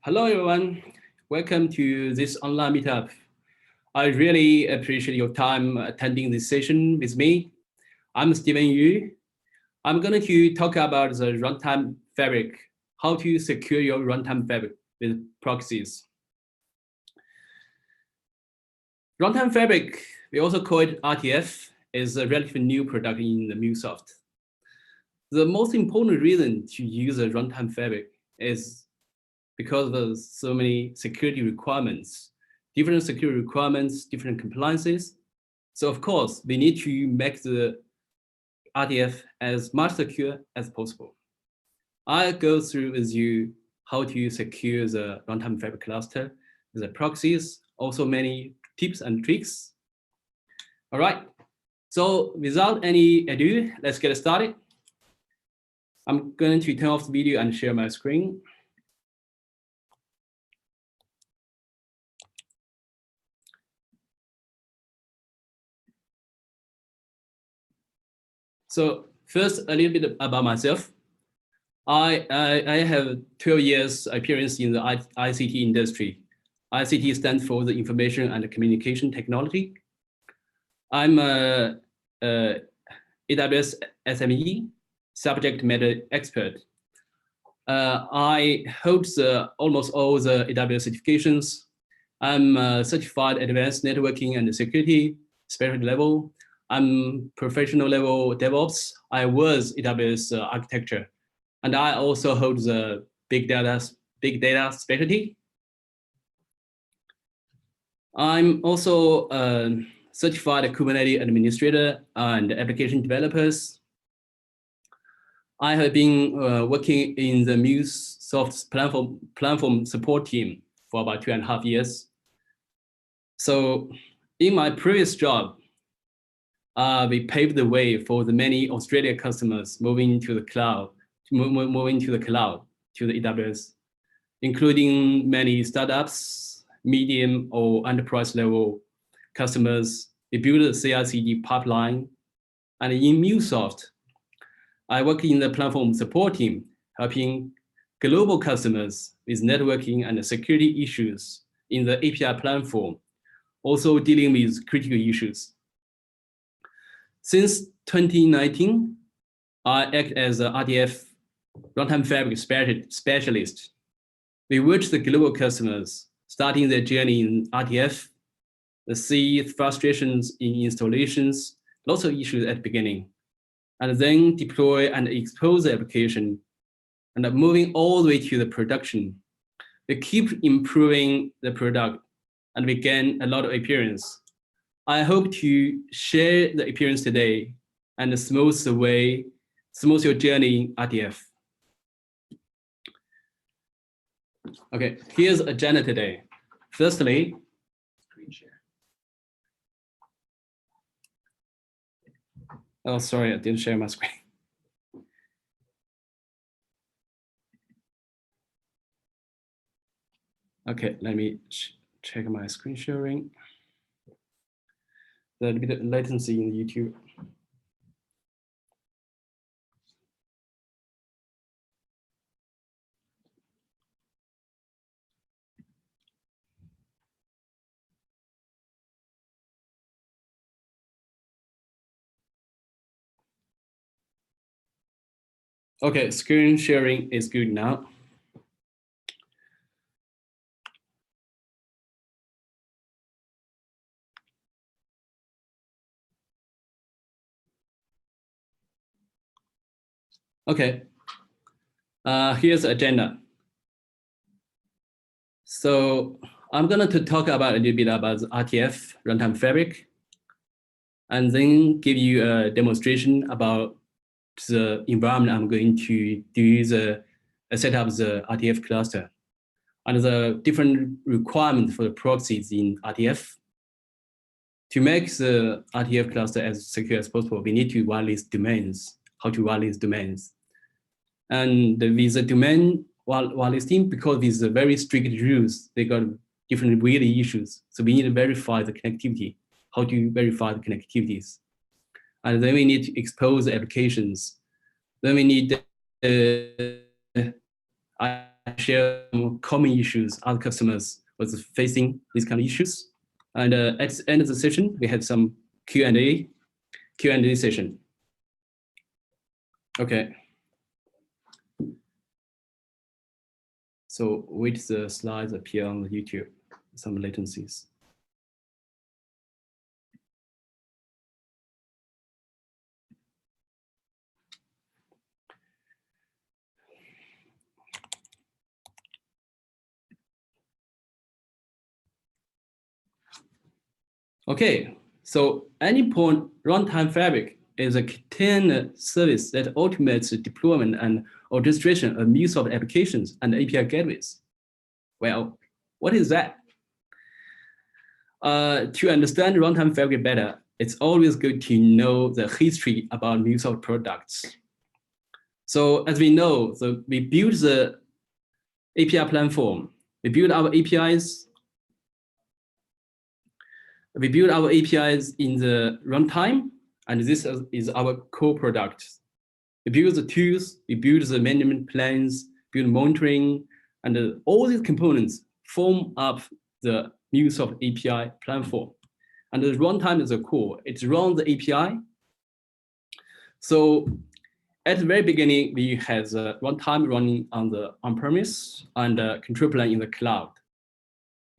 Hello, everyone. Welcome to this online meetup. I really appreciate your time attending this session with me. I'm Steven Yu. I'm going to talk about the Runtime Fabric, how to secure your Runtime Fabric with proxies. Runtime Fabric, we also call it RTF, is a relatively new product in the MuleSoft. The most important reason to use a Runtime Fabric is because of so many security requirements, different security requirements, different compliances. So of course, we need to make the RTF as much secure as possible. I'll go through with you how to secure the Runtime Fabric cluster, the proxies, also many tips and tricks. All right, so without any ado, let's get started. I'm going to turn off the video and share my screen. So first, a little bit about myself. I have 12 years experience in the ICT industry. ICT stands for the Information and Communication Technology. I'm a AWS SME, subject matter expert. I hold almost all the AWS certifications. I'm certified advanced networking and security, specialty level. I'm professional level DevOps. I was AWS architecture, and I also hold the big data specialty. I'm also a certified Kubernetes administrator and application developers. I have been working in the MuleSoft platform support team for about 2.5 years. So in my previous job, we paved the way for the many Australian customers moving to the cloud, to the AWS, including many startups, medium or enterprise level customers. We built a CI/CD pipeline, and in MuleSoft, I work in the platform support team, helping global customers with networking and security issues in the API platform, also dealing with critical issues. Since 2019, I act as an RTF Runtime Fabric specialist. We watch the global customers starting their journey in RTF, see frustrations in installations, lots of issues at the beginning, and then deploy and expose the application, and moving all the way to the production. We keep improving the product, and we gain a lot of experience. I hope to share the experience today and smooth your journey in RTF. Okay, here's the agenda today. Firstly, screen share. Oh, sorry, I didn't share my screen. Okay, let me check my screen sharing. There's a bit of latency in YouTube. Okay, screen sharing is good now. Okay, here's the agenda. So I'm going to talk about a little bit about the RTF Runtime Fabric, and then give you a demonstration about the environment I'm going to do the set up the RTF cluster, and the different requirements for the proxies in RTF. To make the RTF cluster as secure as possible, we need to whitelist domains, how to whitelist domains. And with the domain whitelisting, because with the very strict rules, they got different weird issues. So we need to verify the connectivity, how to verify the connectivities. And then we need to expose the applications. Then we need share some common issues other customers was facing these kind of issues. And at the end of the session, we had some Q&A session. Okay. So wait, the slides appear on the YouTube, some latencies. Okay, so Anypoint Runtime Fabric is a container service that automates the deployment and orchestration of MuleSoft applications and API gateways. Well, what is that? To understand Runtime Fabric better, it's always good to know the history about MuleSoft products. So as we know, we built the API platform. We build our APIs. We build our APIs in the runtime, and this is our core product. We build the tools, we build the management plans, build monitoring, and all these components form up the MuleSoft API platform. And the runtime is the core. It runs the API. So at the very beginning, we had the runtime running on the on-premise and the control plane in the cloud.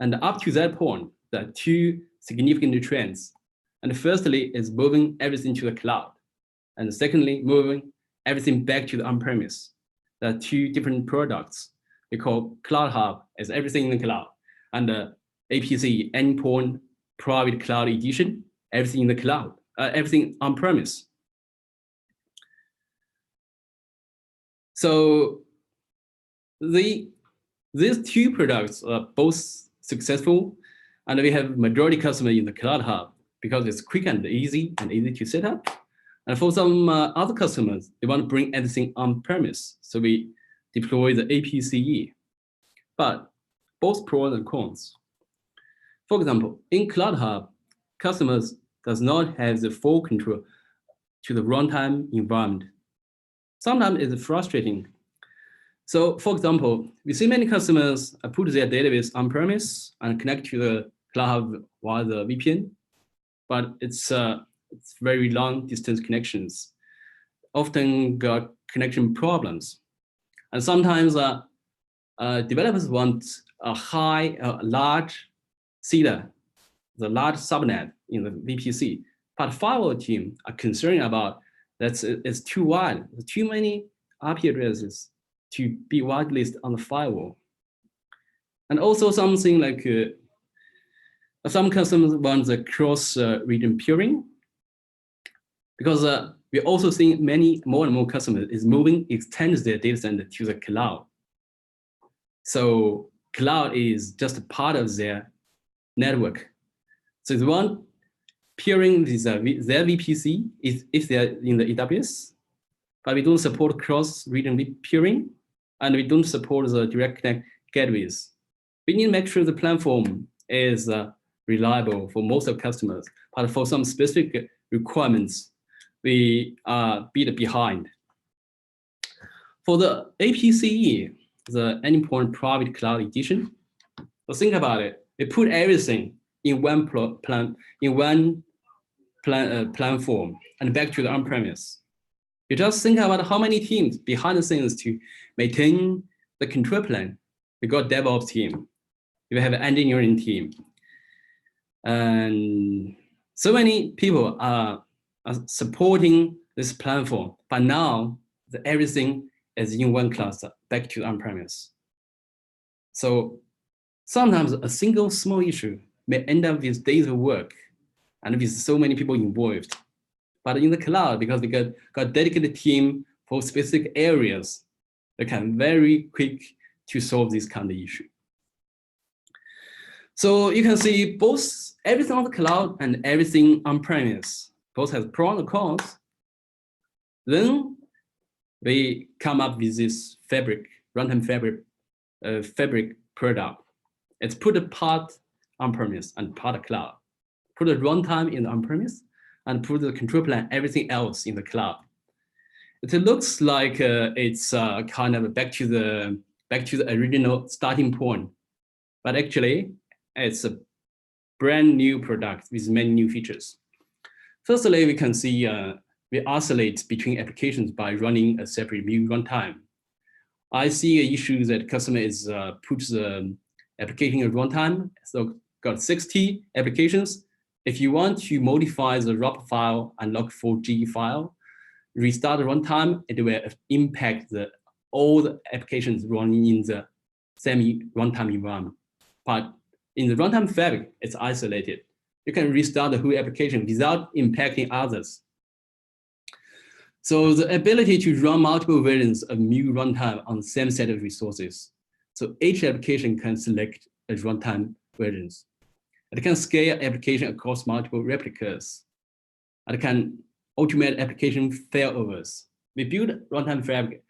And up to that point, there are two significant trends. And firstly is moving everything to the cloud. And secondly, moving everything back to the on-premise. There are two different products. We call Cloud Hub as everything in the cloud. And APC, Endpoint Private Cloud Edition, everything in the cloud, everything on-premise. So these two products are both successful, and we have majority customers in the Cloud Hub because it's quick and easy to set up. And for some other customers, they want to bring everything on-premise, so we deploy the APCE. But both pros and cons. For example, in Cloud Hub, customers does not have the full control to the runtime environment. Sometimes it's frustrating. So for example, we see many customers put their database on-premise and connect to the Cloud Hub via the VPN, but it's very long distance connections, often got connection problems. And sometimes developers want a large CEDA, the large subnet in the VPC, but firewall team are concerned about that it's too wide, too many IP addresses to be whitelisted on the firewall. And also something like some customers want the cross-region peering, because we also see more and more customers is extends their data center to the cloud. So cloud is just a part of their network. So they want peering their VPC if they're in the AWS, but we don't support cross-region peering, and we don't support the direct connect gateways. We need to make sure the platform is reliable for most of customers, but for some specific requirements, we are a bit behind. For the APCE, the Endpoint Private Cloud Edition, so think about it. We put everything in one platform and back to the on-premise. You just think about how many teams behind the scenes to maintain the control plane. We got DevOps team, we have an engineering team, and so many people are supporting this platform. But now everything is in one cluster, back to on-premise. So sometimes a single small issue may end up with days of work and with so many people involved. But in the cloud, because we got a dedicated team for specific areas, they can very quick to solve this kind of issue. So you can see both everything on the cloud and everything on-premise, both has pros and cons. Then we come up with this Fabric, Runtime Fabric product. It's put a part on-premise and part cloud. Put a runtime in the on-premise and put the control plane, everything else in the cloud. It looks like it's kind of back to the back to the original starting point. But actually, it's a brand new product with many new features. Firstly, we can see we oscillate between applications by running a separate Mule runtime. I see an issue that customer is puts the application in runtime, so got 60 applications. If you want to modify the ROP file and log4j file, restart the runtime, it will impact all the applications running in the semi-runtime environment. But in the runtime fabric, it's isolated. You can restart the whole application without impacting others. So the ability to run multiple versions of Mule runtime on the same set of resources. So each application can select a runtime versions. It can scale application across multiple replicas. It can automate application failovers. We build runtime fabric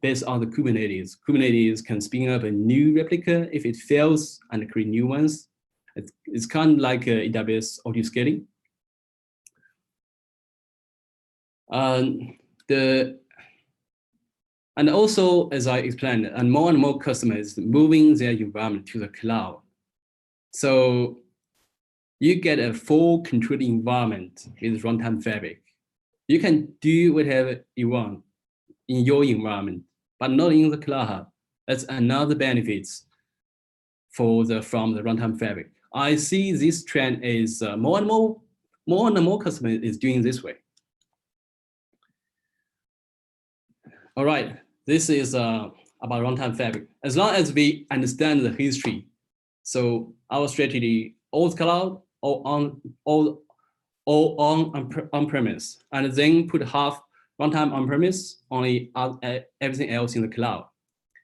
based on the Kubernetes. Kubernetes can spin up a new replica if it fails and create new ones. It's kind of like AWS auto-scaling. And also, as I explained, and more customers moving their environment to the cloud. So you get a full controlled environment with runtime fabric. You can do whatever you want in your environment, but not in the cloud. That's another benefits from the runtime fabric. I see this trend is more and more customers is doing this way. All right, this is about runtime fabric. As long as we understand the history, so our strategy, all cloud, all on-premise, and then put half runtime on-premise, only everything else in the cloud.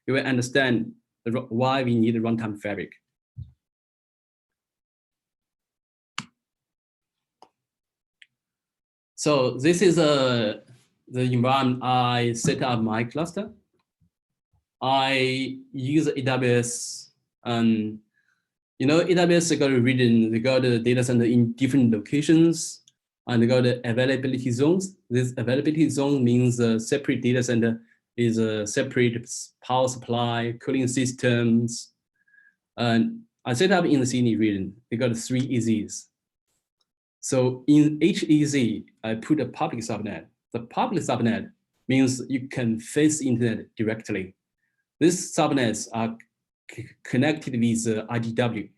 You will understand why we need a runtime fabric. So this is the environment I set up my cluster. I use AWS, and you know, AWS, they got a region, they got a data center in different locations, and they got the availability zones. This availability zone means a separate data center is a separate power supply, cooling systems. And I set up in the Sydney region. They got 3 EZs. So in each EZ, I put a public subnet. The public subnet means you can face the internet directly. These subnets are connected with IDW.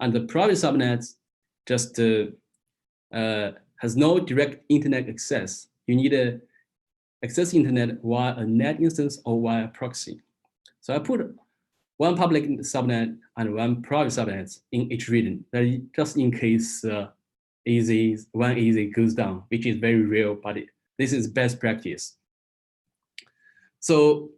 And the private subnet just has no direct internet access. You need to access internet via a net instance or via proxy. So I put one public subnet and one private subnet in each region, just in case one EZ goes down, which is very rare, but this is best practice. So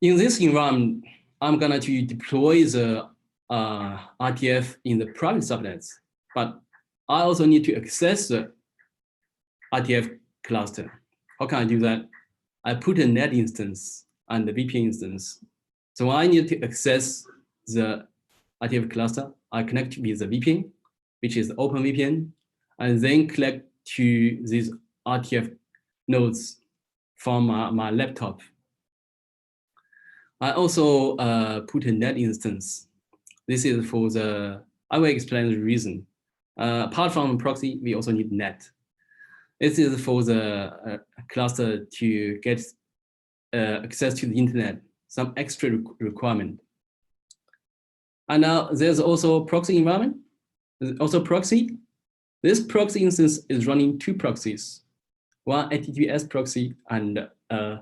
in this environment, I'm going to deploy the RTF in the private subnets, but I also need to access the RTF cluster. How can I do that? I put a net instance and the VPN instance. So when I need to access the RTF cluster, I connect with the VPN, which is the open VPN, and then connect to these RTF nodes from my laptop. I also put a net instance. This is for I will explain the reason. Apart from proxy, we also need net. This is for the cluster to get access to the internet, some extra requirement. And now there's also proxy environment. There's also proxy. This proxy instance is running 2 proxies, one HTTPS proxy and a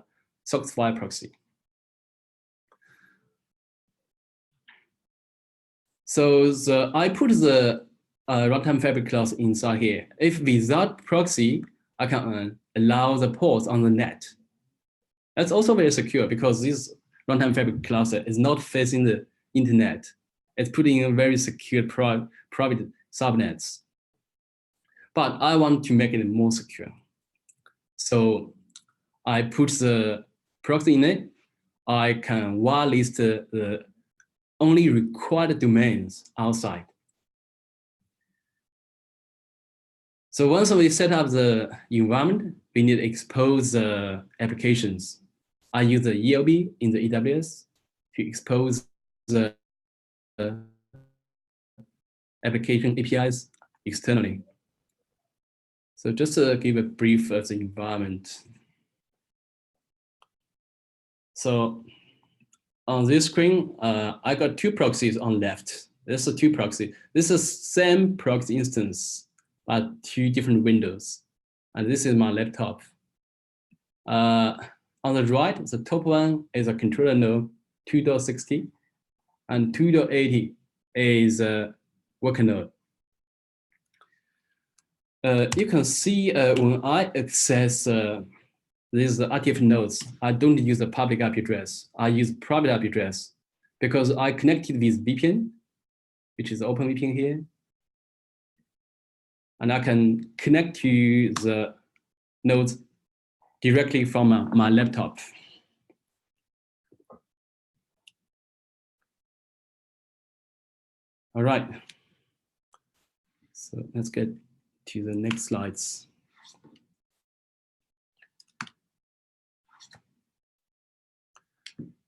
SOX5 proxy. So I put the runtime fabric class inside here. If without proxy, I can allow the ports on the net. That's also very secure because this runtime fabric cluster is not facing the internet. It's putting in very secure private subnets. But I want to make it more secure. So I put the proxy in it. I can whitelist the only required domains outside. So once we set up the environment, we need to expose the applications. I use the ELB in the AWS to expose the application APIs externally. So just to give a brief of the environment. So on this screen, I got two proxies on left. This is two proxy. This is same proxy instance, but two different windows. And this is my laptop. On the right, the top one is a controller node 2.60, and 2.80 is a worker node. You can see when I access these RTF nodes, I don't use the public IP address. I use private IP address because I connected with VPN, which is open VPN here. And I can connect to the nodes directly from my laptop. All right. So let's get to the next slides.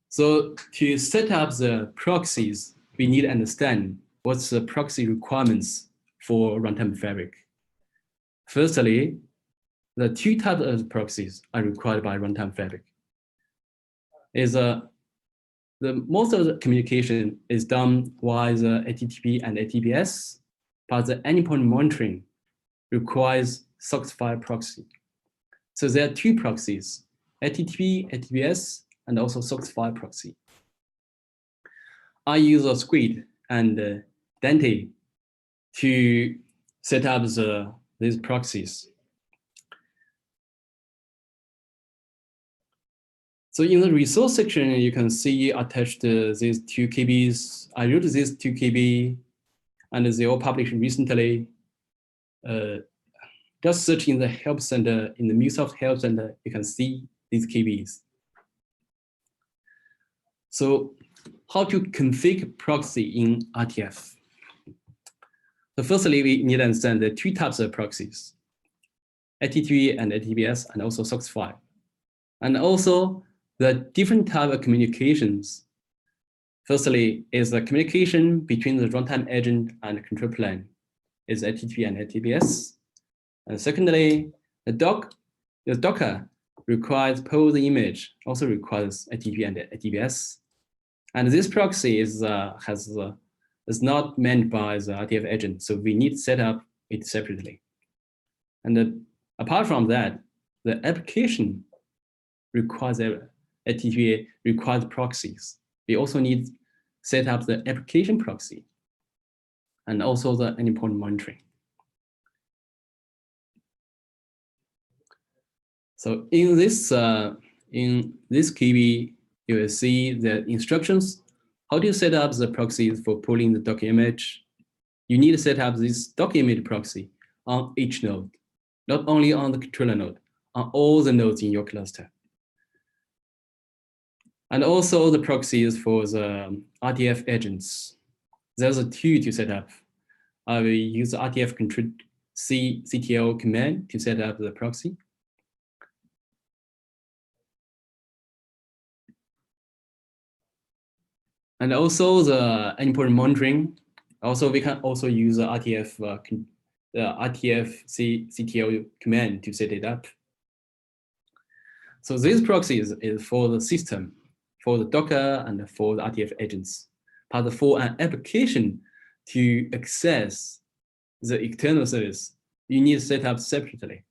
So to set up the proxies, we need to understand what's the proxy requirements for Runtime Fabric. Firstly, the two types of proxies are required by Runtime Fabric. Most of the communication is done via the HTTP and HTTPS, but the endpoint monitoring requires SOCKS file proxy. So there are two proxies, HTTP, HTTPS, and also SOCKS file proxy. I use a Squid and Dante to set up these proxies. So in the resource section, you can see attached these 2 KBs. I wrote these 2 KB, and they all published recently. Just search in the help center, in the MuleSoft help center, you can see these KBs. So how to configure proxy in RTF? So firstly, we need to understand the 2 types of proxies, HTTP and HTTPS, and also SOCKS file. And also the different type of communications. Firstly, is the communication between the runtime agent and the control plane is HTTP and HTTPS. And secondly, the Docker requires pull the image, also requires HTTP and HTTPS. And this proxy is not meant by the RTF agent, so we need to set up it separately. And apart from that, the application requires HTTP requires proxies. We also need to set up the application proxy and also the endpoint monitoring. So in this KB, you will see the instructions, how do you set up the proxies for pulling the Docker image. You need to set up this Docker image proxy on each node, not only on the controller node, on all the nodes in your cluster. And also the proxies for the RTF agents. There's a 2 to set up. I will use the RTF control CTL command to set up the proxy. And also the endpoint monitoring. Also, we can also use the RTF CTL command to set it up. So these proxies is for the system, for the Docker and for the RTF agents. But for an application to access the external service, you need to set up separately.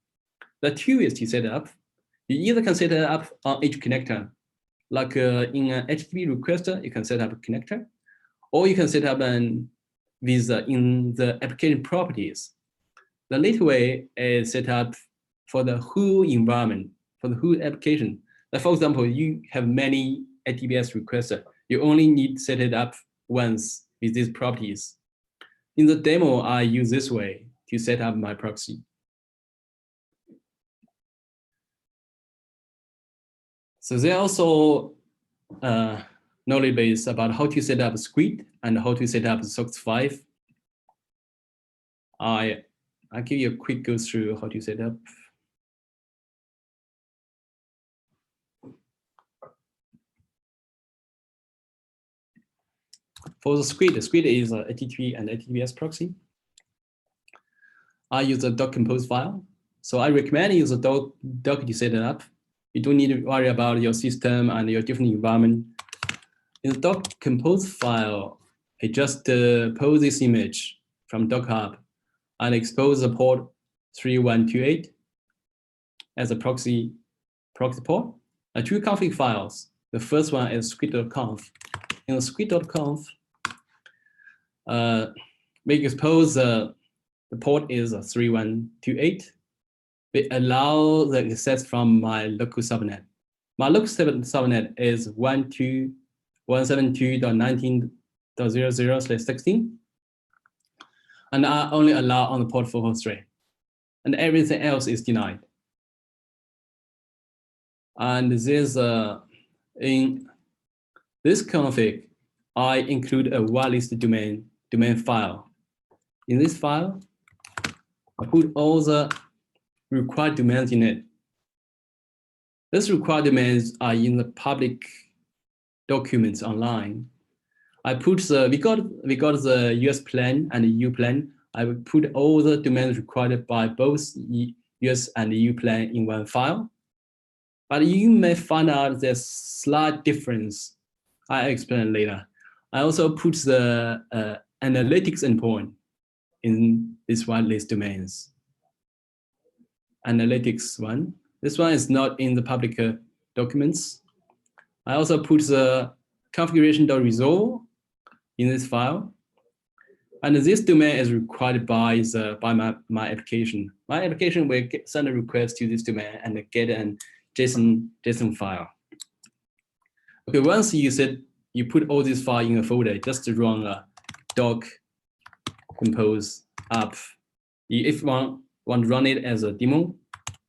The 2 ways to set it up. You either can set it up on each connector, like in an HTTP requester, you can set up a connector, or you can set up in the application properties. The later way is set up for the whole environment, for the whole application. Like for example, you have many HTTPS requests. You only need to set it up once with these properties. In the demo, I use this way to set up my proxy. So there are also knowledge base about how to set up a Squid and how to set up SOCKS 5. I'll give you a quick go through how to set up. For the script is HTTP and HTTPS proxy. I use a doc compose file. So I recommend you use a doc to set it up. You don't need to worry about your system and your different environment. In the doc compose file, I just pose this image from Doc Hub and expose the port 3128 as a proxy port. Two config files. The first one is script.conf. In the script.conf, we expose the port is 3128. We allow the access from my local subnet. My local subnet is 172.19.00/16. And I only allow on the port 443. And everything else is denied. And this in this config, I include a whitelist domain file. In this file, I put all the required domains in it. These required domains are in the public documents online. I put we got the US plan and the EU plan. I will put all the domains required by both US and EU plan in one file. But you may find out there's slight difference. I explain later. I also put the analytics endpoint in this whitelist domains. Analytics one. This one is not in the public documents. I also put the configuration.resolve in this file. And this domain is required by my application. My application will send a request to this domain and get an JSON file. Okay, once you put all this file in a folder, just run a doc compose up. If you want to run it as a demo,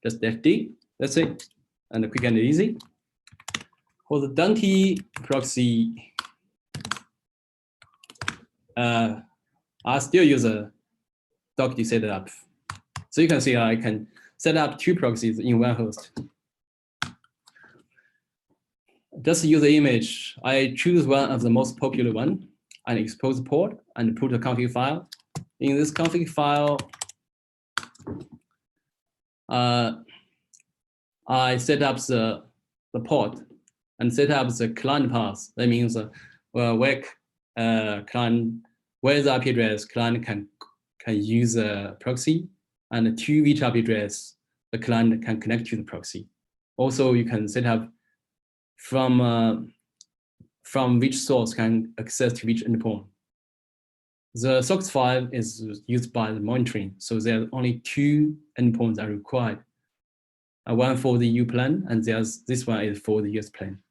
just FD, that's it, and quick and easy. For the Dante proxy, I still use a doc to set it up. So you can see I can set up two proxies in one host. Just use the image. I choose one of the most popular one and expose the port and put a config file. In this config file, I set up the port and set up the client path. That means where client, where the IP address client can use a proxy, and to which IP address the client can connect to the proxy. Also, you can set up from which source can access to which endpoint. The SOX 5 is used by the monitoring, so there are only two endpoints are required. One for the EU plan, and this one is for the US plan.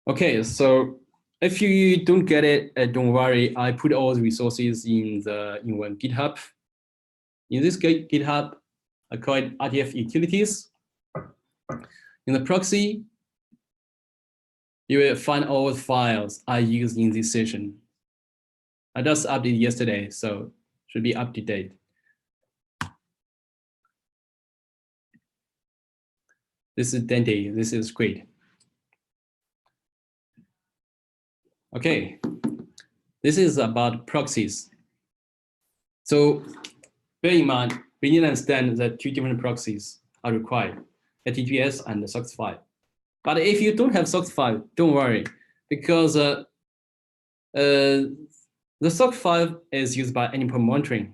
Okay, so if you don't get it, don't worry. I put all the resources in one GitHub. In this GitHub, I call it RTF utilities. In the proxy, you will find all the files I used in this session. I just updated yesterday, so should be up to date. This is Dante. This is great. Okay, this is about proxies. So bear in mind, we need to understand that two different proxies are required, HTTPS and the SOX 5. But if you don't have SOX 5, don't worry, because the SOX 5 is used by endpoint monitoring.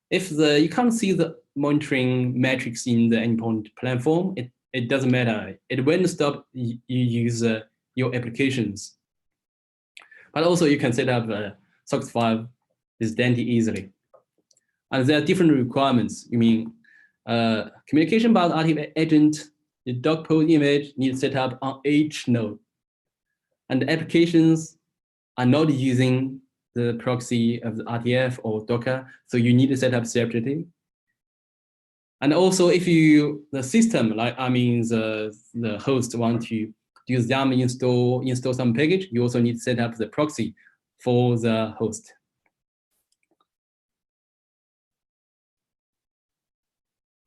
If you can't see the monitoring metrics in the endpoint platform, it doesn't matter. It won't stop you use your applications. But also you can set up SOX 5 with Dante easily. And there are different requirements. You mean communication about RTF agent, the doc pose image needs set up on each node. And the applications are not using the proxy of the RTF or Docker, so you need to set up separately. And also if the system, the host want to do YAM install some package, you also need to set up the proxy for the host.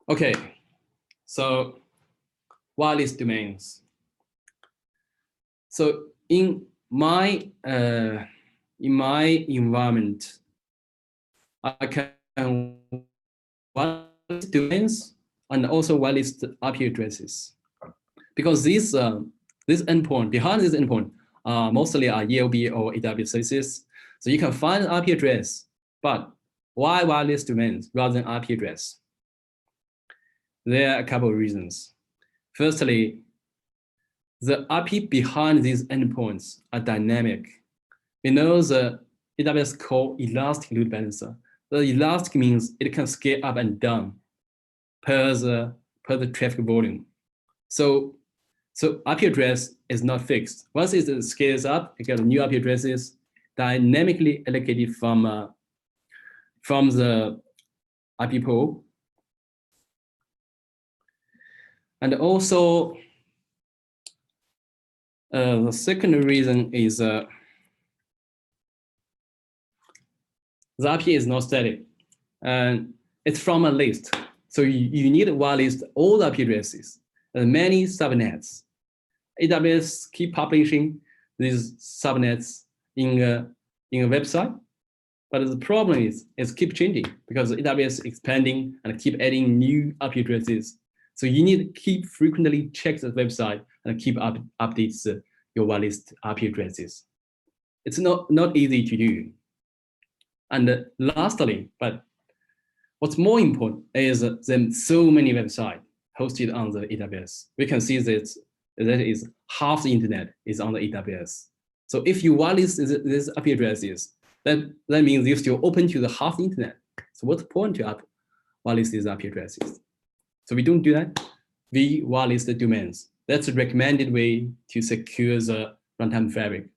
Okay, so whitelist domains. So in my in my environment, I can whitelist domains and also whitelist IP addresses, because this endpoint, behind this endpoint, mostly are ELB or AWS services. So you can find an IP address, but why whitelist domains rather than IP address? There are a couple of reasons. Firstly, the IP behind these endpoints are dynamic. We know the AWS called elastic load balancer. The elastic means it can scale up and down per the traffic volume. So IP address is not fixed. Once it scales up, you get new IP addresses dynamically allocated from the IP pool. And also, the second reason is the IP is not static, and it's from a list. So you need to whitelist all the IP addresses and many subnets. AWS keep publishing these subnets in a website, but the problem is it's keep changing because AWS expanding and keep adding new IP addresses. So you need to keep frequently check the website and keep updates your whitelist IP addresses. It's not easy to do. And lastly, but what's more important is there so many websites hosted on the AWS. We can see that is half the internet is on the AWS. So if you whitelist these IP addresses, that means you're still open to the half the internet. So what's the point to whitelist these IP addresses? So we don't do that. We whitelist the domains. That's the recommended way to secure the runtime fabric.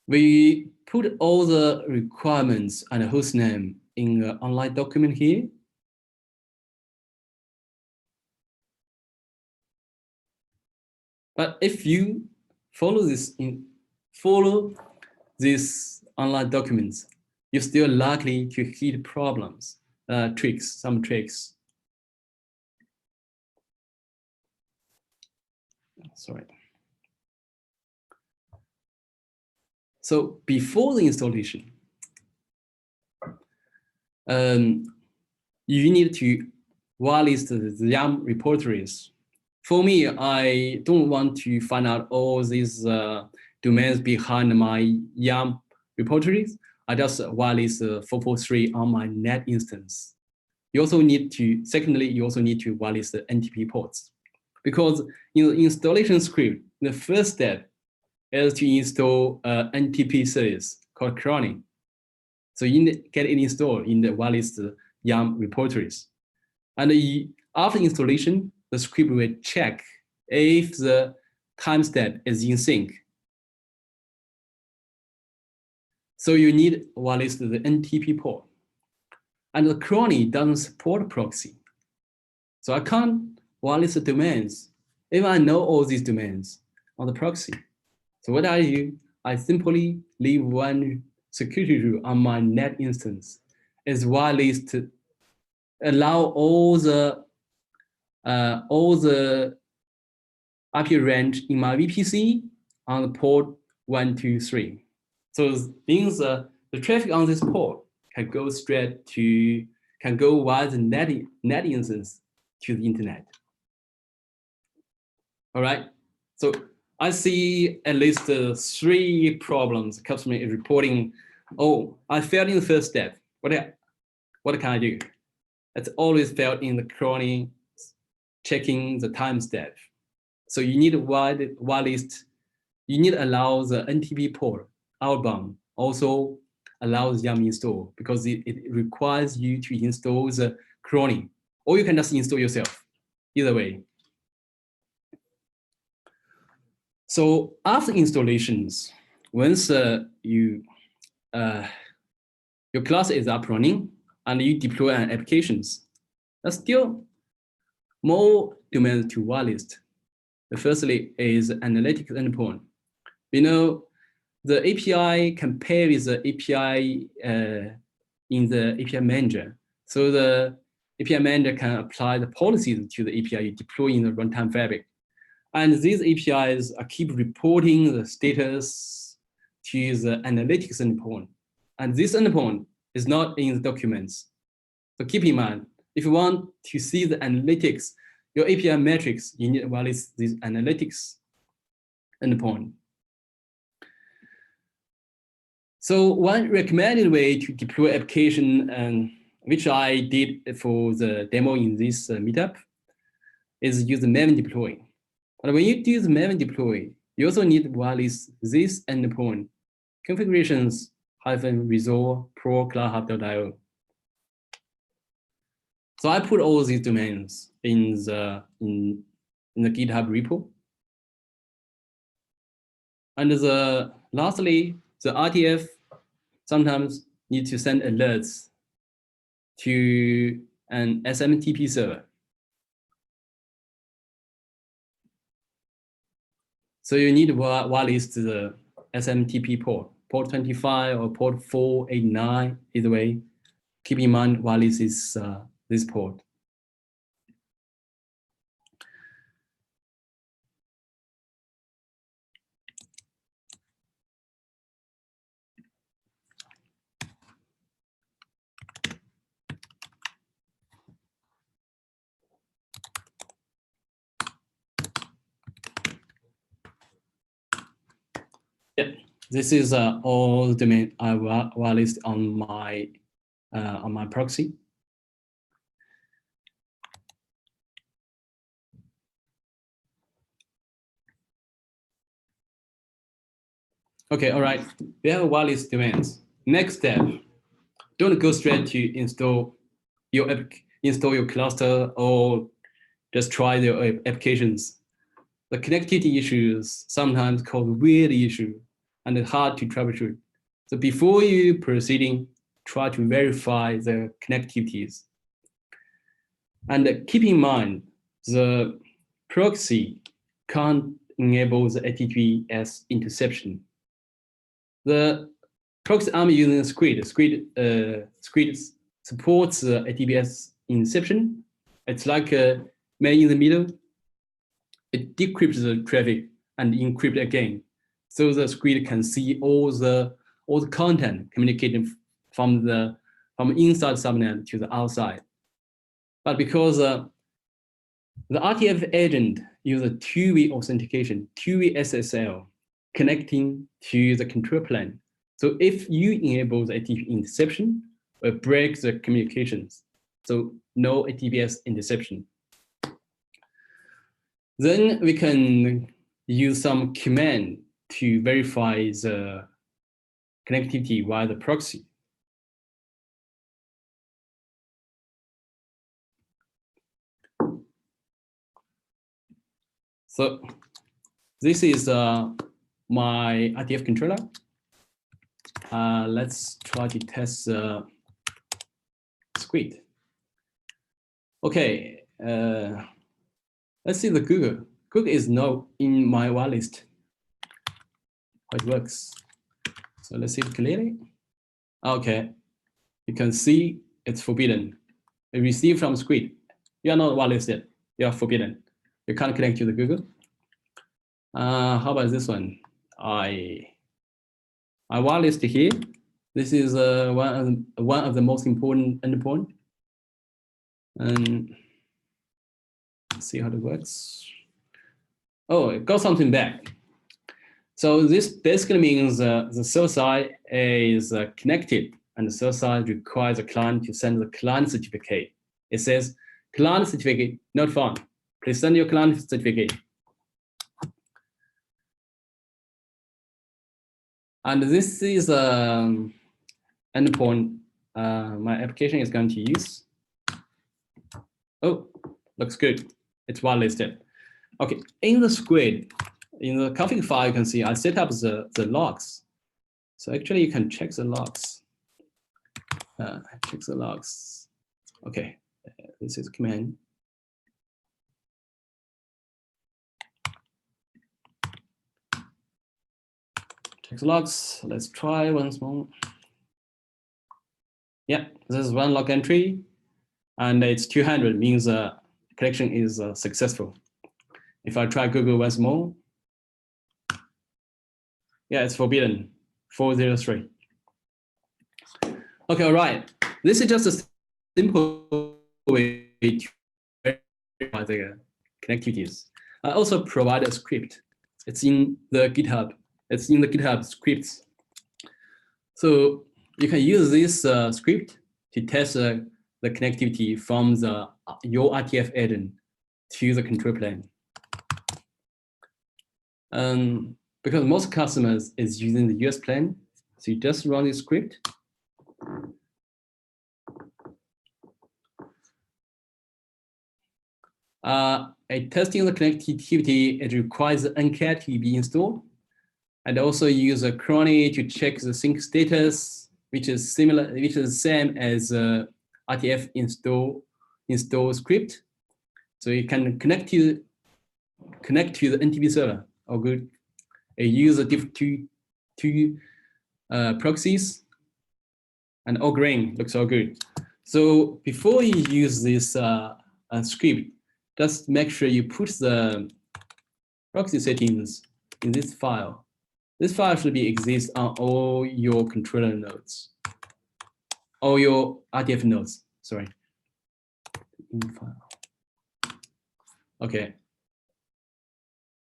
We put all the requirements and host name in an online document here. But if you follow these online documents, you're still likely to hit problems, some tricks. Sorry. So before the installation, you need to whitelist the YAM repositories. For me, I don't want to find out all these domains behind my YAM repositories. I just whitelist 443 on my net instance. You also need to, secondly, you also need to whitelist the NTP ports, because in the installation script, the first step is to install NTP service called cloning. So you need to get it installed in the whitelist YAM repositories. And after installation, the script will check if the timestamp is in sync. So you need to whitelist the NTP port. And the cloning doesn't support proxy. So I can't whitelist the domains if I know all these domains on the proxy. So what I do, I simply leave one security rule on my net instance is whitelist to allow all the IP range in my VPC on the port 123. So it means the traffic on this port can go via the net instance to the internet. All right. So I see at least 3 problems. The customer is reporting, oh, I failed in the first step. What can I do? It's always failed in the cloning, checking the timestamp. So you need to whitelist. You need to allow the NTP port outbound also allows YAM install, because it requires you to install the cloning, or you can just install yourself. Either way. So after installations, once your cluster is up running and you deploy an applications, there's still more domains to whitelist. The firstly is analytics endpoint. We know the API can pair with the API in the API manager. So the API manager can apply the policies to the API you deploy in the runtime fabric. And these APIs keep reporting the status to the analytics endpoint. And this endpoint is not in the documents. So keep in mind, if you want to see the analytics, your API metrics, you need to validate this analytics endpoint. So one recommended way to deploy application, and which I did for the demo in this meetup, is use the Maven deploy. But when you do the Maven deploy, you also need to validate this endpoint configurations -resolve pro cloudhub.io. So I put all these domains in the GitHub repo. And lastly, the RTF sometimes need to send alerts to an SMTP server. So you need to validate the SMTP port 25 or port 489, either way. Keep in mind validate this port. Yeah, this is all the domain I validate on my proxy. Okay, all right. We have valid domains. Next step, don't go straight to install your cluster or just try the applications. The connectivity issues sometimes cause weird issue and it's hard to troubleshoot. So before you proceeding, try to verify the connectivities. And keep in mind, the proxy can't enable the HTTPS interception. The proxy I'm using Squid supports HTTPS interception. It's like a man in the middle. It decrypts the traffic and encrypt again, so the Squid can see all the content communicating from inside subnet to the outside. But because the RTF agent uses two-way authentication, two-way SSL, connecting to the control plane. So if you enable the HTTP interception, it breaks the communications. So no HTTPS interception. Then we can use some command to verify the connectivity via the proxy. So this is my RTF controller. Let's try to test Squid. Okay, let's see the Google. Google is now in my whitelist. How it works. So let's see it clearly. Okay, you can see it's forbidden. It received from Squid. You are not whitelisted. You are forbidden. You can't connect to the Google. How about this one? I whitelist here. This is one of the most important endpoint. And let's see how it works. Oh, it got something back. So this basically means the server side is connected, and the server side requires the client to send the client certificate. It says client certificate not found. Please send your client certificate. And this is endpoint my application is going to use. Oh, looks good. It's whitelisted. Okay, in the Squid, in the config file, you can see I set up the logs. So actually, you can check the logs. Check the logs. Okay, this is command. Check the logs. Let's try once more. Yeah, this is one log entry, and it's 200, means connection is successful. If I try Google once more, yeah, it's forbidden, 403. Okay, all right. This is just a simple way to verify the connectivities. I also provide a script. It's in the GitHub. It's in the GitHub scripts. So you can use this script to test the connectivity from your RTF agent to the control plane. Because most customers is using the US plane, so you just run this script. Testing the connectivity, it requires the NCAT to be installed, and also use a cronny to check the sync status, which is the same as RTF install script. So you can connect to the NTP server. All good. Use two proxies, and all green looks all good. So before you use this script, just make sure you put the proxy settings in this file. This file should exist on all your controller nodes, all your RTF nodes. Sorry. Okay.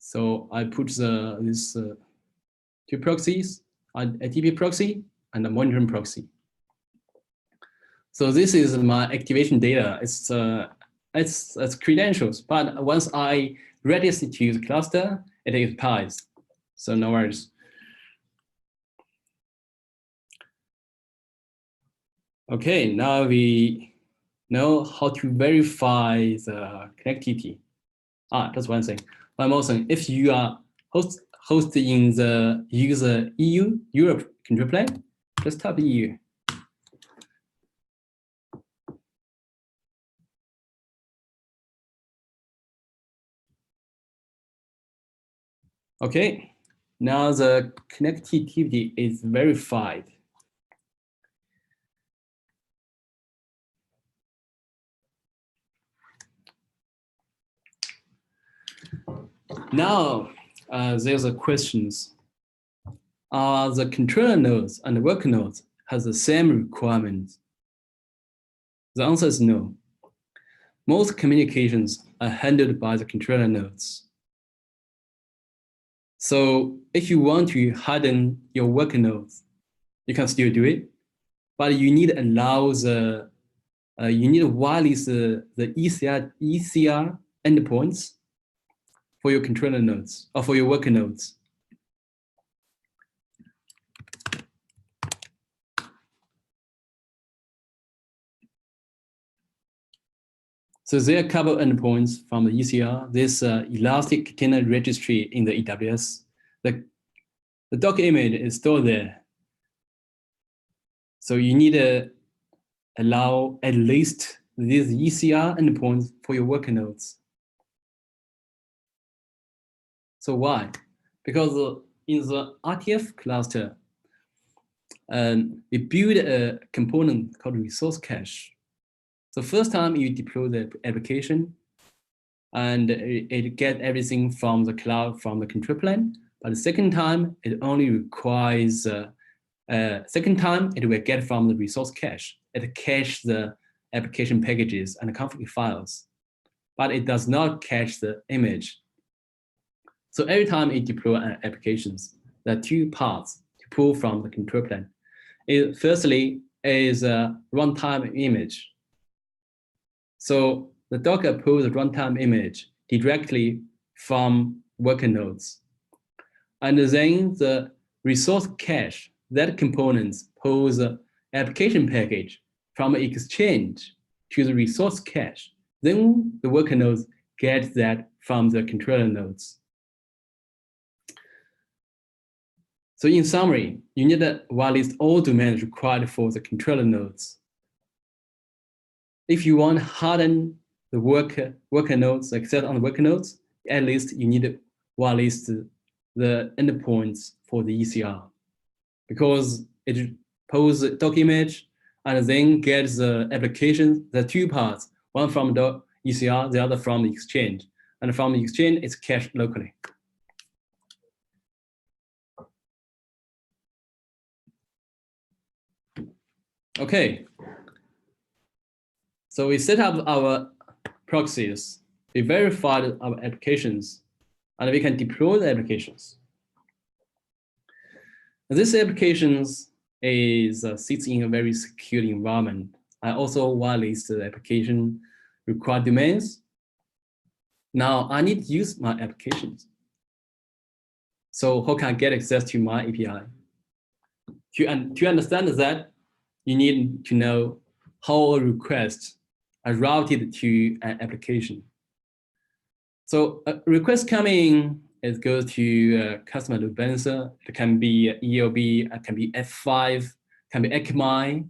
So I put this two proxies, a TP proxy and a monitoring proxy. So this is my activation data. It's credentials, but once I register to the cluster, it expires. So no worries. Okay, now we know how to verify the connectivity. That's one thing. One more thing, if you are hosting the user EU, Europe control plane, just type EU. Okay, now the connectivity is verified. Now, there's a questions. Are the controller nodes and the worker nodes has the same requirements? The answer is no. Most communications are handled by the controller nodes. So if you want to harden your worker nodes, you can still do it, but you need to allow you need to wireless the ECR endpoints for your controller nodes or for your worker nodes. So there are a couple endpoints from the ECR. This Elastic Container Registry in the AWS. The Docker image is stored there. So you need to allow at least these ECR endpoints for your worker nodes. So why? Because in the RTF cluster, we build a component called resource cache. So first time you deploy the application, and it gets everything from the cloud, from the control plane. But the second time, it only requires, second time it will get from the resource cache. It caches the application packages and config files, but it does not cache the image. So every time it deploys applications, there are two parts to pull from the control plane. Firstly is a runtime image. So the Docker pulls the runtime image directly from worker nodes. And then the resource cache, that component pulls the application package from Exchange to the resource cache. Then the worker nodes get that from the controller nodes. So in summary, you need to whitelist all domains required for the controller nodes. If you want to harden the worker nodes, access on the worker nodes, at least you need to whitelist the endpoints for the ECR, because it pulls the doc image and then gets the application, the two parts, one from the ECR, the other from the Exchange. and from the exchange, it's cached locally. Okay. So we set up our proxies, we verified our applications, and we can deploy the applications. This applications sits in a very secure environment. I also whitelist the application required domains. Now I need to use my applications. So how can I get access to my API? To understand that, you need to know how a request are routed to an application. So a request coming, it goes to customer load balancer. It can be ELB, it can be F5, can be Akamai,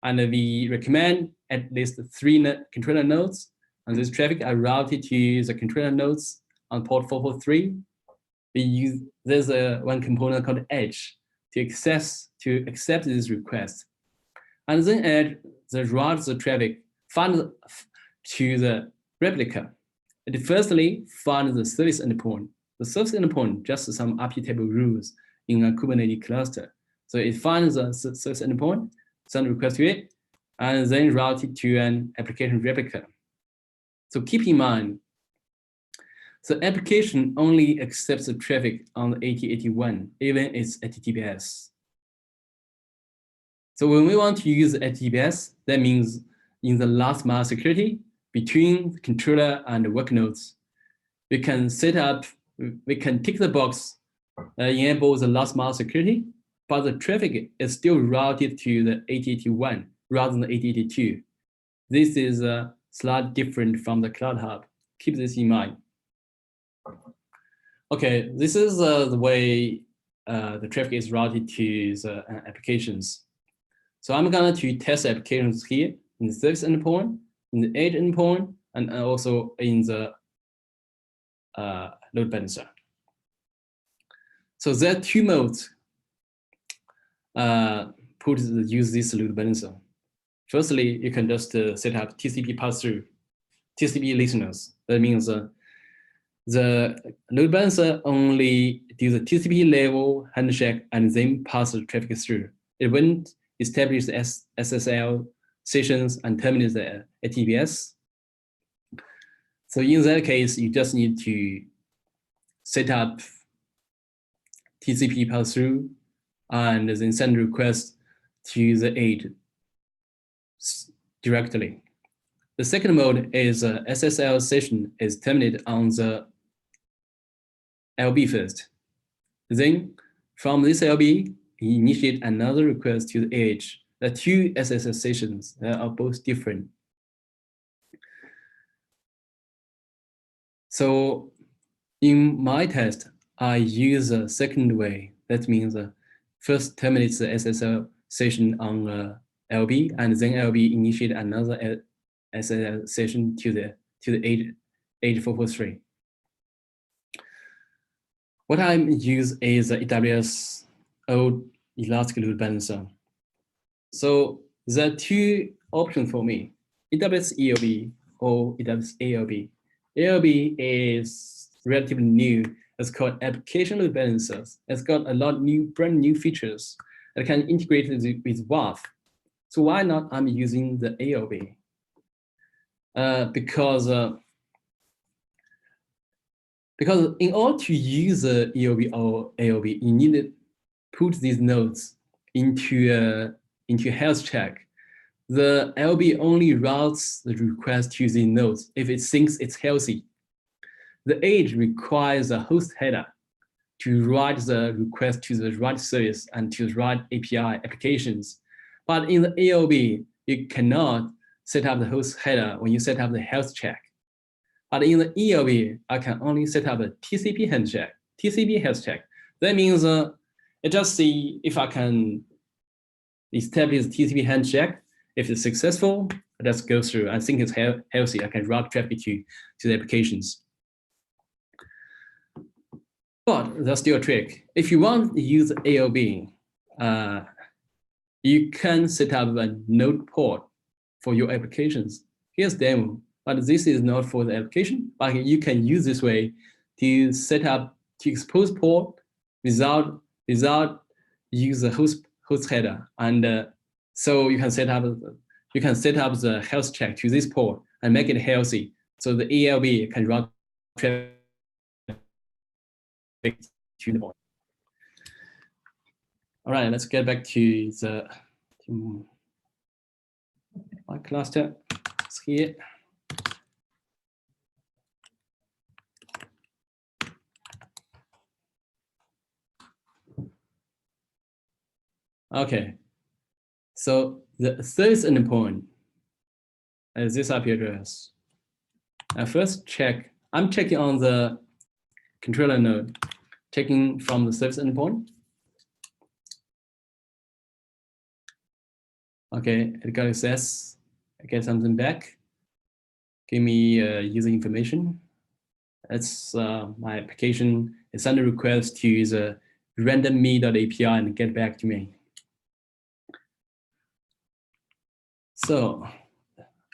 and we recommend at least 3 controller nodes. And this traffic are routed to the controller nodes on port 443. There's one component called Edge to accept this request. And then Edge routes the traffic to the replica. It firstly finds the service endpoint. The service endpoint just some RP table rules in a Kubernetes cluster. So it finds the service endpoint, send request to it, and then route it to an application replica. So keep in mind, the application only accepts the traffic on the 8081, even it's HTTPS. So when we want to use HTTPS, that means in the last mile security between the controller and the work nodes, we can set up, we can tick the box, enable the last mile security, but the traffic is still routed to the 8081 rather than 8082. This is slightly different from the Cloud Hub. Keep this in mind. Okay, this is the way the traffic is routed to the applications. So I'm going to test applications here in the service endpoint, in the edge endpoint, and also in the load balancer. So there are 2 modes use this load balancer. Firstly, you can just set up TCP pass-through, TCP listeners. That means the load balancer only do the TCP level handshake and then pass the traffic through. It won't establish the SSL sessions and terminate the HTTPS. So in that case, you just need to set up TCP pass-through and then send request to the edge directly. The second mode is SSL session is terminated on the LB first. Then from this LB, you initiate another request to the edge. The 2 SSL sessions are both different. So in my test, I use a second way. That means first terminates the SSL session on LB, and then LB initiate another SSL session to the edge 443. What I use is AWS old Elastic Load Balancer. So there are 2 options for me: AWS ELB or AWS ALB. ALB is relatively new. It's called Application Load Balancers. It's got a lot of brand new features that can integrate with WAF. So why not I'm using the ALB? Because in order to use the ELB or ALB, you need to put these nodes into health check. The LB only routes the request to the nodes if it thinks it's healthy. The edge requires a host header to write the request to the right service and to the right API applications. But in the ALB, you cannot set up the host header when you set up the health check. But in the ELB, I can only set up a TCP handshake, TCP health check. That means it just see if I can establish TCP handshake. If it's successful, let's go through. I think it's healthy. I can route traffic to the applications. But there's still a trick. If you want to use ALB, you can set up a node port for your applications. Here's demo. but this is not for the application. But you can use this way to set up, to expose port without use the host header. And so you can set up the health check to this port and make it healthy. So the ELB can route traffic to the port. All right, let's get back to my cluster. It's here. Okay, so the service endpoint is this IP address. I first check, I'm checking on the controller node, checking from the service endpoint. Okay, it got access, I get something back. Give me user information. That's my application. It send a request to the randomme.api and get back to me. So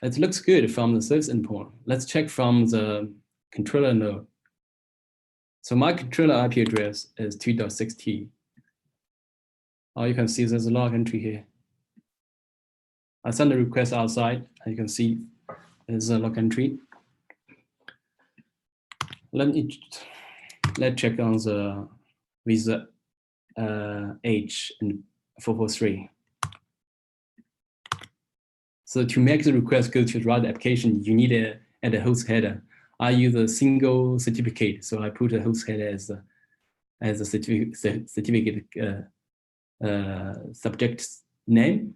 it looks good from the service endpoint. Let's check from the controller node. So my controller IP address is 2.6T. Oh, you can see there's a log entry here. I send a request outside, and you can see there's a log entry. Let's check on the with the H and 443. So to make the request go to the right application, you need to add a host header. I use a single certificate, so I put a host header as a certificate subject name,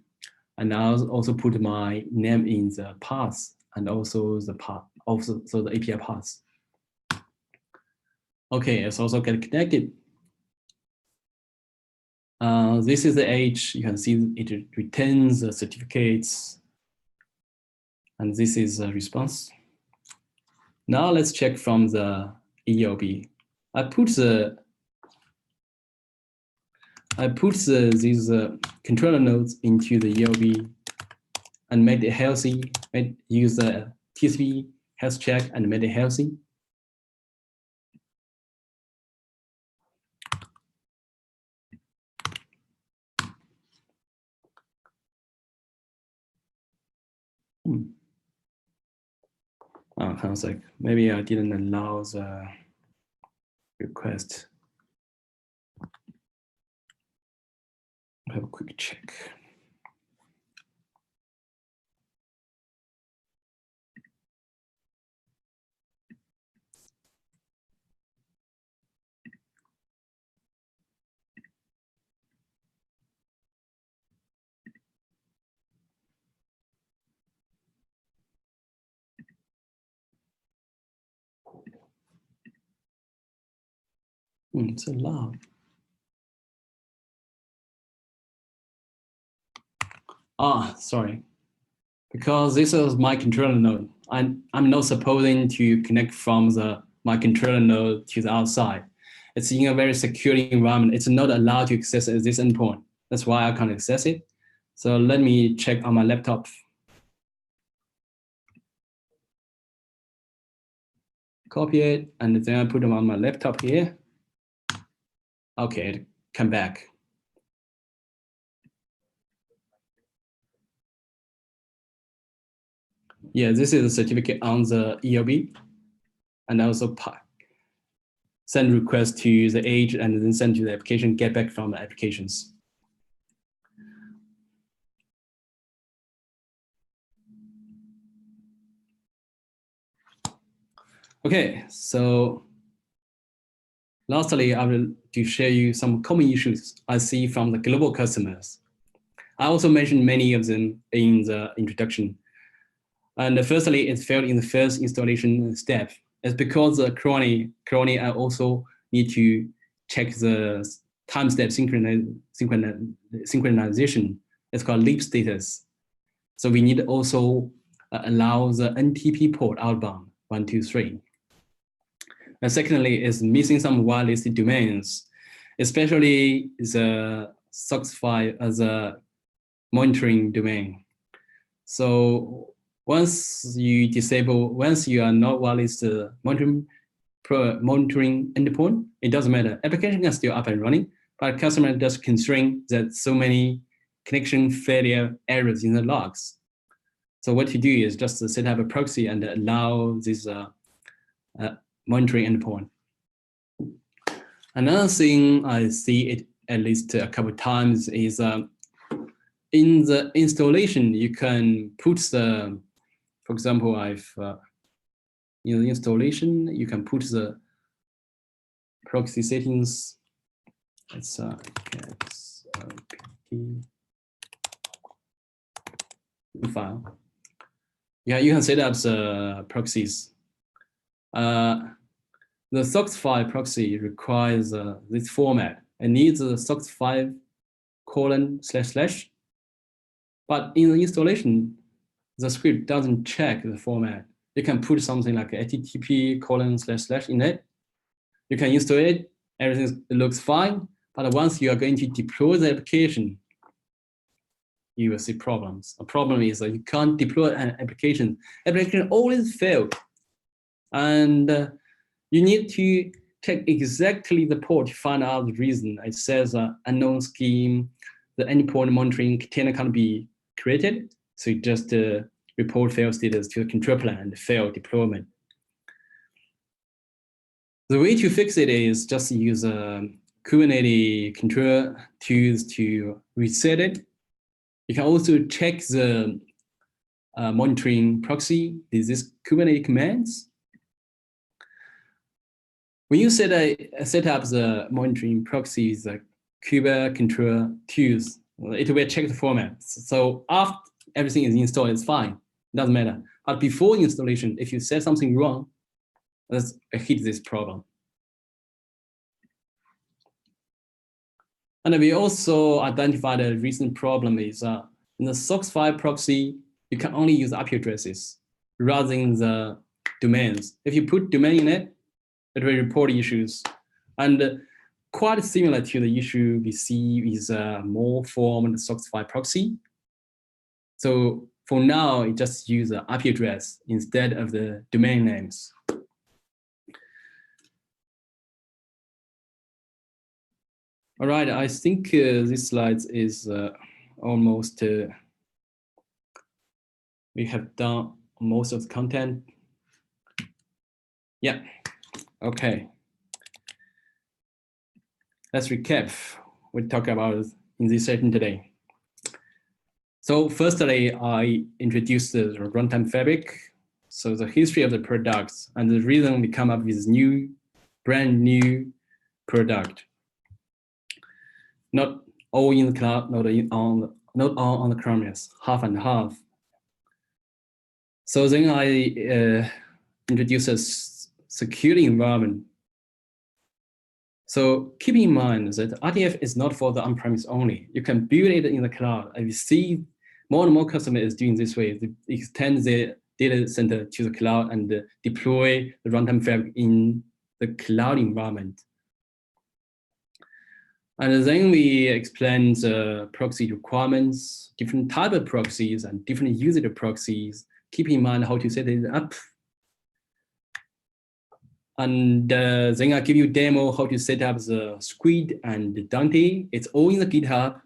and I'll also put my name in the path and also the path, so the API path. Okay, it's also get connected. This is the H. You can see it returns the certificates, and this is a response. Now let's check from the ELB. I put these controller nodes into the ELB and made it healthy. Use the TCP health check and made it healthy. Oh, sounds like maybe I didn't allow the request. Have a quick check. It's allowed. Ah, sorry. Because this is my controller node. I'm not supposing to connect from my controller node to the outside. It's in a very secure environment. It's not allowed to access this endpoint. That's why I can't access it. So let me check on my laptop. Copy it, and then I put them on my laptop here. Okay, come back. Yeah, this is a certificate on the ELB, and also send request to the Edge and then send to the application, get back from the applications. Okay, so lastly, I will to share you some common issues I see from the global customers. I also mentioned many of them in the introduction. And firstly, it failed in the first installation step. It's because the cronny I also need to check the time step synchronization. It's called leap status. So we need to also allow the NTP port outbound 1, 2, 3. And secondly, is missing some whitelisted domains, especially the SOX5 as a monitoring domain. So once you are not whitelist monitoring endpoint, it doesn't matter. Application can still up and running, but customer just constrained that so many connection failure errors in the logs. So what you do is just set up a proxy and allow this monitoring endpoint. Another thing I see it at least a couple of times is in the installation, you can put the, for example, in the installation, you can put the proxy settings. It's file. Yeah, you can set up the proxies. The SOX5 proxy requires this format. It needs a SOX5 : // but in the installation, the script doesn't check the format. You can put something like HTTP : / in it. You can install it, everything looks fine, but once you are going to deploy the application, you will see problems. A problem is that you can't deploy an application. Application always fails. And you need to check exactly the port to find out the reason. It says unknown scheme, the endpoint monitoring container can't be created. So you just report fail status to the control plan and fail deployment. The way to fix it is just use Kubernetes control tools to reset it. You can also check the monitoring proxy, this Kubernetes commands. When you set up the monitoring proxies, Kubernetes control tools, it will check the format. So after everything is installed, it's fine. It doesn't matter. But before installation, if you set something wrong, let's hit this problem. And we also identified a recent problem is in the SOX5 proxy, you can only use IP addresses rather than the domains. If you put domain in it, it will report issues. And quite similar to the issue we see is more formed SOX5 proxy. So for now, it just use the IP address instead of the domain names. All right, I think this slide is almost, we have done most of the content. Yeah, okay. Let's recap what we talked about in this session today. So firstly, I introduced the Runtime Fabric. So the history of the products and the reason we come up with this brand new product. Not all in the cloud, not all on the premise, half and half. So then I introduced a security environment. So keep in mind that RTF is not for the on-premise only. You can build it in the cloud. And we see more and more customers doing this way. They extend their data center to the cloud and deploy the Runtime Fabric in the cloud environment. And then we explain the proxy requirements, different type of proxies and different user proxies. Keep in mind how to set it up. And then I give you a demo how to set up the Squid and Dante. It's all in the GitHub.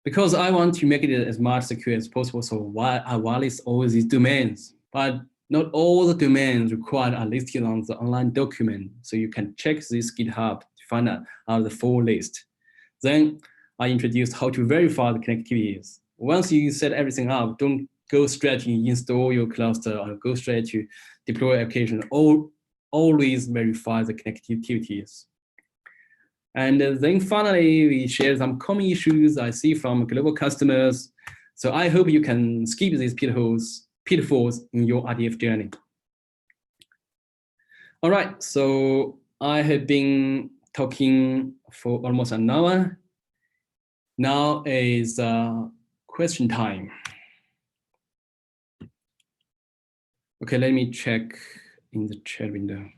Because I want to make it as much secure as possible, so I whitelist all these domains. But not all the domains required are listed on the online document. So you can check this GitHub to find out the full list. Then I introduced how to verify the connectivities. Once you set everything up, don't go straight to install your cluster or go straight to deploy application. Always verify the connectivities. And then finally, we share some common issues I see from global customers. So I hope you can skip these pitfalls in your RTF journey. All right, so I have been talking for almost an hour. Now is question time. Okay, let me check in the chat window.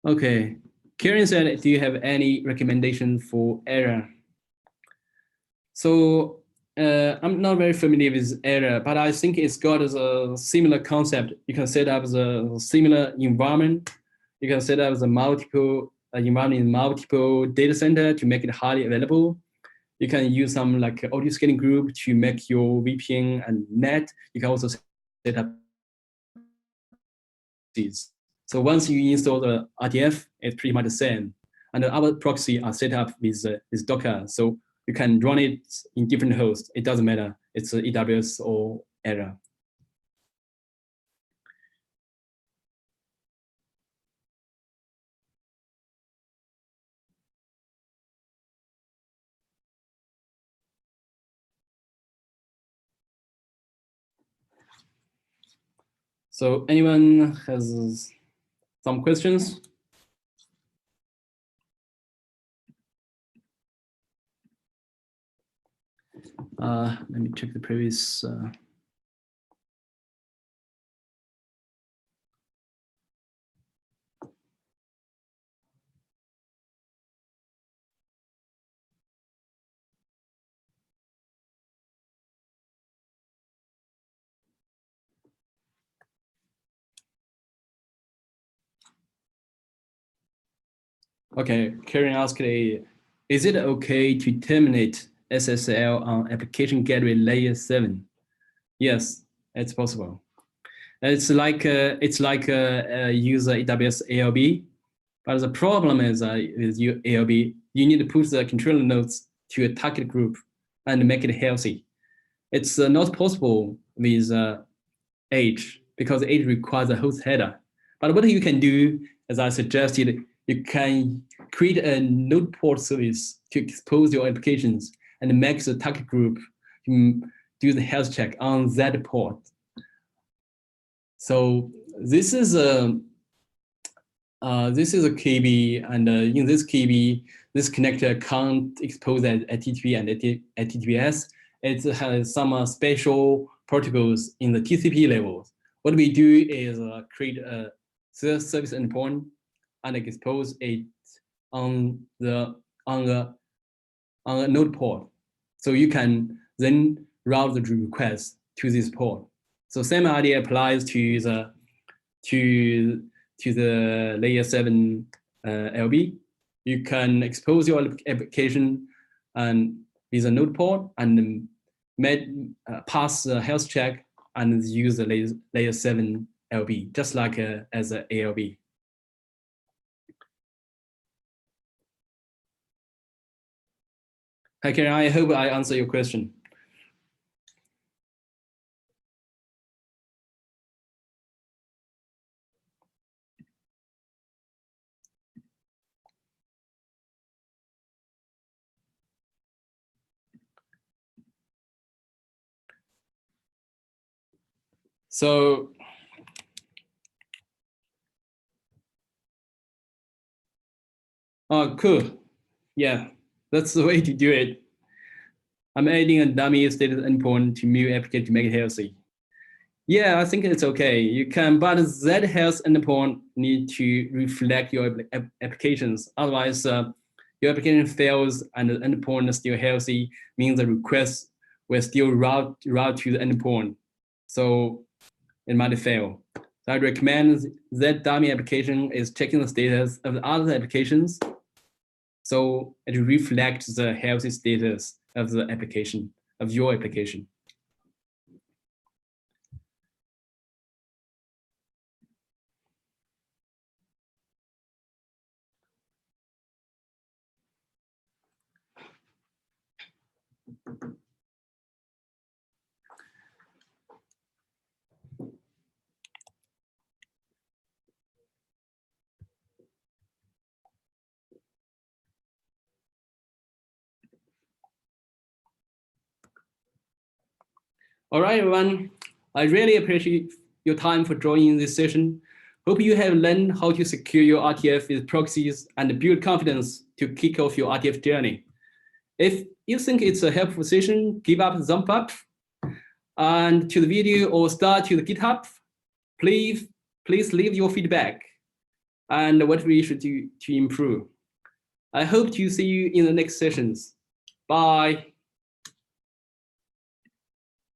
Okay, Karen said, do you have any recommendation for error? So I'm not very familiar with error, but I think it's got a similar concept. You can set up the similar environment. You can set up the multiple environment in multiple data center to make it highly available. You can use some like audio scaling group to make your VPN and net. You can also set up these. So once you install the RTF, it's pretty much the same. And our proxy are set up with Docker. So you can run it in different hosts. It doesn't matter. It's AWS or Azure. So anyone has some questions? Let me check the previous. Okay, Karen asked, is it okay to terminate SSL on application gateway layer 7? Yes, it's possible. It's like use AWS ALB, but the problem is with your ALB, you need to push the controller nodes to a target group and make it healthy. It's not possible with Edge because Edge requires a host header. But what you can do, as I suggested, you can create a node port service to expose your applications and make the target group do the health check on that port. So this is a KB, and in this KB, this connector can't expose at HTTP and HTTPS. It has some special protocols in the TCP levels. What we do is create a service endpoint and expose it on a node port. So you can then route the request to this port. So same idea applies to the layer 7 LB. You can expose your application and with a node port and pass the health check and use the layer 7 LB, just like as an ALB. Hi, Karen, I hope I answer your question. So cool. Yeah, that's the way to do it. I'm adding a dummy status endpoint to Mule application to make it healthy. Yeah, I think it's okay. You can, but that health endpoint need to reflect your applications. Otherwise, your application fails and the endpoint is still healthy, means the request will still route to the endpoint. So it might fail. So I recommend that dummy application is checking the status of the other applications. So it reflects the healthy status of the application, of your application. All right, everyone. I really appreciate your time for joining this session. Hope you have learned how to secure your RTF with proxies and build confidence to kick off your RTF journey. If you think it's a helpful session, give up a thumbs up and to the video or start to the GitHub. Please leave your feedback. and what we should do to improve. I hope to see you in the next sessions. Bye.